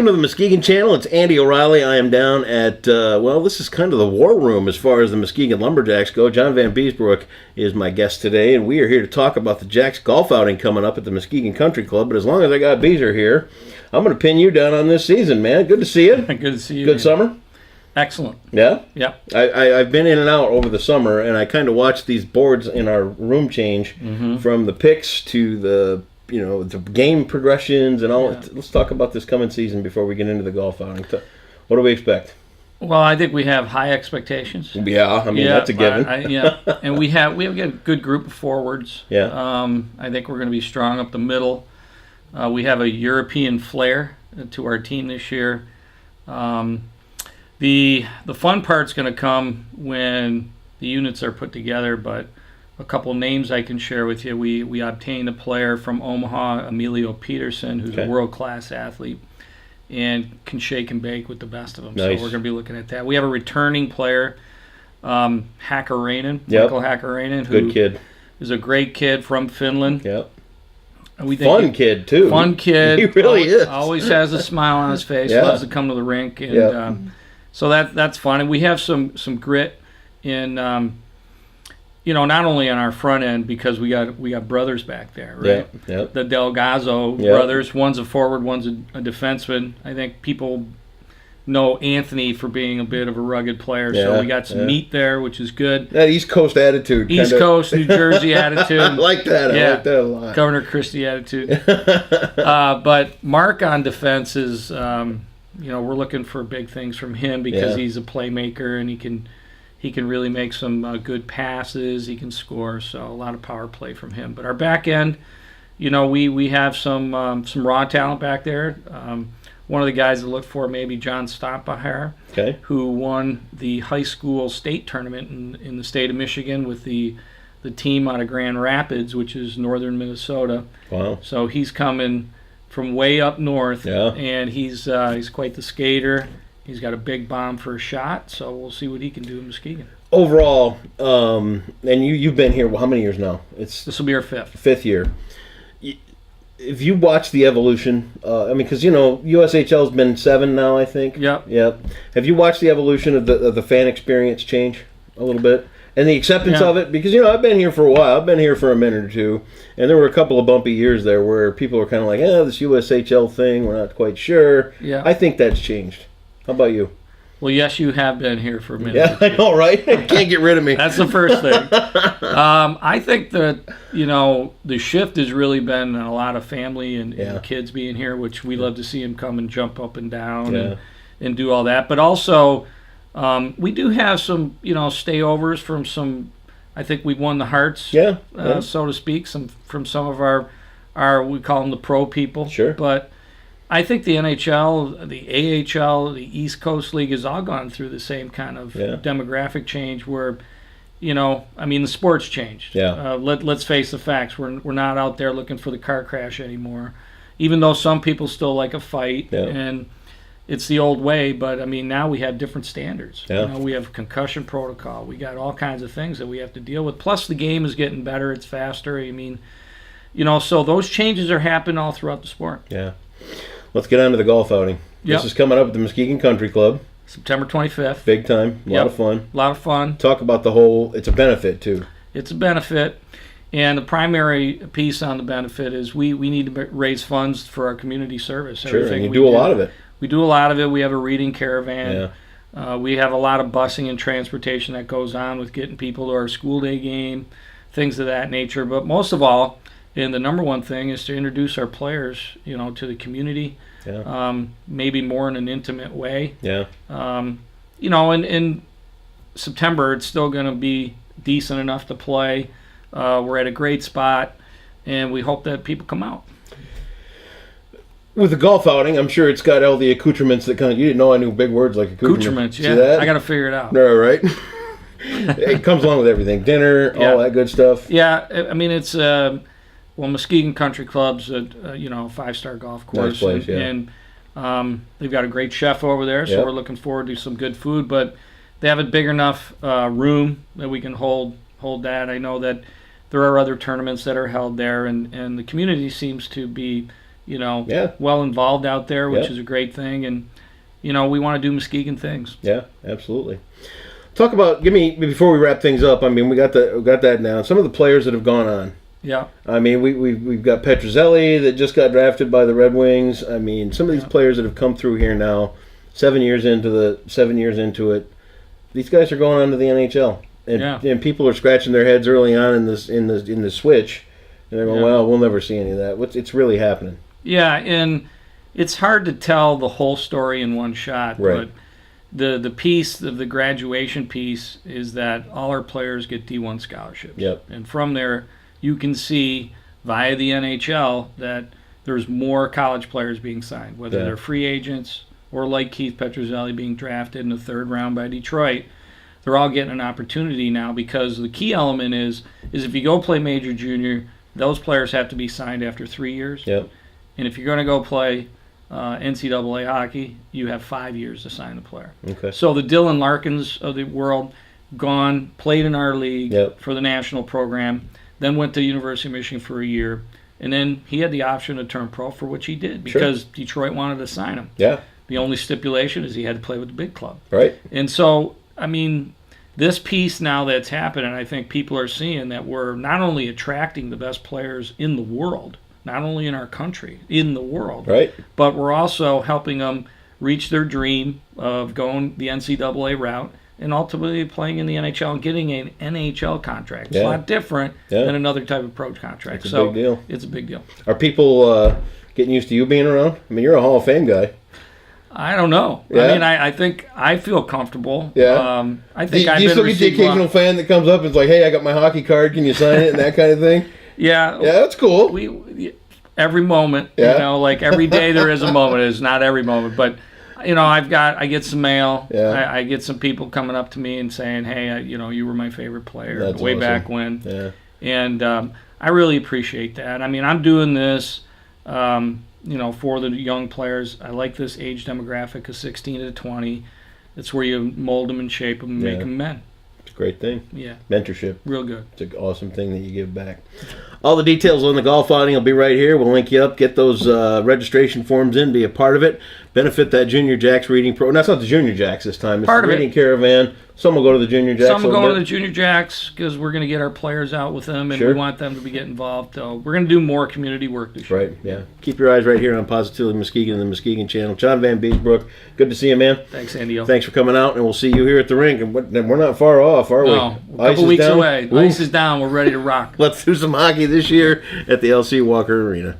to the Muskegon Channel. It's Andy O'Reilly. I am down at, this is kind of the war room as far as the Muskegon Lumberjacks go. John Vanbiesbrouck is my guest today, and we are here to talk about the Jacks golf outing coming up at the Muskegon Country Club. But as long as I got Beezer here, I'm going to pin you down on this season, man. Good to see you. Good to see you. Good summer? Excellent. Yeah? Yeah. I've been in and out over the summer, and I kind of watched these boards in our room change from the picks to the the game progressions and all. Yeah. Let's talk about this coming season before we get into the golf outing. What do we expect? Well, I think we have high expectations. Yeah, I mean, that's a given. And we have a good group of forwards. Yeah. I think we're going to be strong up the middle. We have a European flair to our team this year. The fun part's going to come when the units are put together, but a couple names I can share with you. We obtained a player from Omaha, Emilio Peterson, who's a world-class athlete and can shake and bake with the best of them. Nice. So we're going to be looking at that. We have a returning player, Hakkarainen, Yep. Michael Hakkarainen, who good kid. Is a great kid from Finland. Yep. And fun kid, too. Fun kid. He really is. Always has a smile on his face. Yeah. Loves to come to the rink. And so that's fun. And we have some grit in not only on our front end, because we got brothers back there, right? Yep. The Delgado brothers. One's a forward, one's a defenseman. I think people know Anthony for being a bit of a rugged player, so we got some meat there, which is good. That East Coast attitude. East Coast, New Jersey attitude. I like that. I like that a lot. Governor Christie attitude. But Mark on defense is, we're looking for big things from him because he's a playmaker and he can really make some good passes. He can score, so a lot of power play from him. But our back end, we have some raw talent back there. One of the guys to look for maybe John Stompahar, who won the high school state tournament in the state of Michigan with the team out of Grand Rapids, which is northern Minnesota. Wow! So he's coming from way up north, and he's quite the skater. He's got a big bomb for a shot, so we'll see what he can do in Muskegon. Overall, and you've been here how many years now? This will be our fifth year. If you watch the evolution, because USHL's been 7 now, I think. Yep. Have you watched the evolution of the fan experience change a little bit and the acceptance of it? Because I've been here for a while. I've been here for a minute or two, and there were a couple of bumpy years there where people were kind of like, this USHL thing, we're not quite sure. Yeah. I think that's changed. How about you? Well, yes, you have been here for a minute. Yeah, I know, right? Can't get rid of me. That's the first thing. I think that, the shift has really been a lot of family and kids being here, which we love to see them come and jump up and down and do all that. But also, we do have some, stayovers from some, I think we've won the hearts, so to speak, from some of our, we call them the pro people. Sure. But I think the NHL, the AHL, the East Coast League has all gone through the same kind of demographic change where, the sport's changed. Yeah. Let's face the facts. We're not out there looking for the car crash anymore, even though some people still like a fight, and it's the old way. But, now we have different standards. Yeah. We have concussion protocol. We got all kinds of things that we have to deal with. Plus, the game is getting better. It's faster. So those changes are happening all throughout the sport. Yeah. Let's get on to the golf outing. This is coming up at the Muskegon Country Club. September 25th. Big time. A lot of fun. A lot of fun. Talk about it's a benefit, too. It's a benefit. And the primary piece on the benefit is we need to raise funds for our community service. Sure, and you do a lot of it. We do a lot of it. We have a reading caravan. Yeah. We have a lot of busing and transportation that goes on with getting people to our school day game, things of that nature. But most of all, and the number one thing is to introduce our players, to the community, maybe more in an intimate way. Yeah. In September, it's still going to be decent enough to play. We're at a great spot, and we hope that people come out. With the golf outing, I'm sure it's got all the accoutrements that you didn't know I knew big words like accoutrements. See that? I got to figure it out. No, right? It comes along with everything. Dinner, all that good stuff. Yeah, it's... Muskegon Country Club's a 5-star golf course. Nice place, and they've got a great chef over there, so we're looking forward to some good food. But they have a big enough room that we can hold that. I know that there are other tournaments that are held there, and the community seems to be well involved out there, which Yep. is a great thing. And, we want to do Muskegon things. Yeah, absolutely. Talk about, before we wrap things up, I mean, we got that now. Some of the players that have gone on. Yeah. I mean, we've got Petrozelli that just got drafted by the Red Wings. I mean, some of these players that have come through here now, 7 years into it, these guys are going on to the NHL. And people are scratching their heads early on in the switch, and they're going, "Well, we'll never see any of that." It's really happening. Yeah, and it's hard to tell the whole story in one shot. Right. But the piece of the graduation piece is that all our players get D1 scholarships. Yep. And from there, you can see via the NHL that there's more college players being signed, whether they're free agents or like Keith Petrozelli being drafted in the third round by Detroit. They're all getting an opportunity now, because the key element is if you go play major junior, those players have to be signed after 3 years. Yep. And if you're going to go play NCAA hockey, you have 5 years to sign the player. Okay. So the Dylan Larkins of the world, gone, played in our league for the national program, then went to University of Michigan for a year, and then he had the option to turn pro, for which he did, because Detroit wanted to sign him. Yeah. The only stipulation is he had to play with the big club. Right. And so, I mean, this piece now that's happening, I think people are seeing that we're not only attracting the best players in the world, not only in our country, in the world, right, but we're also helping them reach their dream of going the NCAA route and ultimately playing in the NHL and getting an NHL contract. It's a lot different than another type of pro contract. It's a big deal. It's a big deal. Are people getting used to you being around? I mean, you're a Hall of Fame guy. I don't know. Yeah. I mean, I think I feel comfortable. Yeah. I think do you still get the occasional fan that comes up and is like, "Hey, I got my hockey card. Can you sign it?" and that kind of thing. Yeah. Yeah, that's cool. Every moment, like every day there is a moment. It's not every moment, but I get some mail. Yeah. I get some people coming up to me and saying, "Hey, you were my favorite player That's way awesome. back when." Yeah. And I really appreciate that. I mean, I'm doing this, for the young players. I like this age demographic of 16 to 20. It's where you mold them and shape them and make them men. It's a great thing. Yeah. Mentorship. Real good. It's an awesome thing that you give back. All the details on the golf outing will be right here. We'll link you up. Get those registration forms in. Be a part of it. Benefit that Junior Jacks reading program. That's not the Junior Jacks this time. It's Part the of reading caravan. Some will go to the Junior Jacks. Some will go to the Junior Jacks because we're going to get our players out with them, and we want them to get involved. So we're going to do more community work this year. Right, yeah. Keep your eyes right here on Positively Muskegon and the Muskegon Channel. John Vanbiesbrouck, good to see you, man. Thanks, Andy. Thanks for coming out, and we'll see you here at the rink. And we're not far off, are we? No, a couple weeks away. Ice is down. We're ready to rock. Let's do some hockey this year at the LC Walker Arena.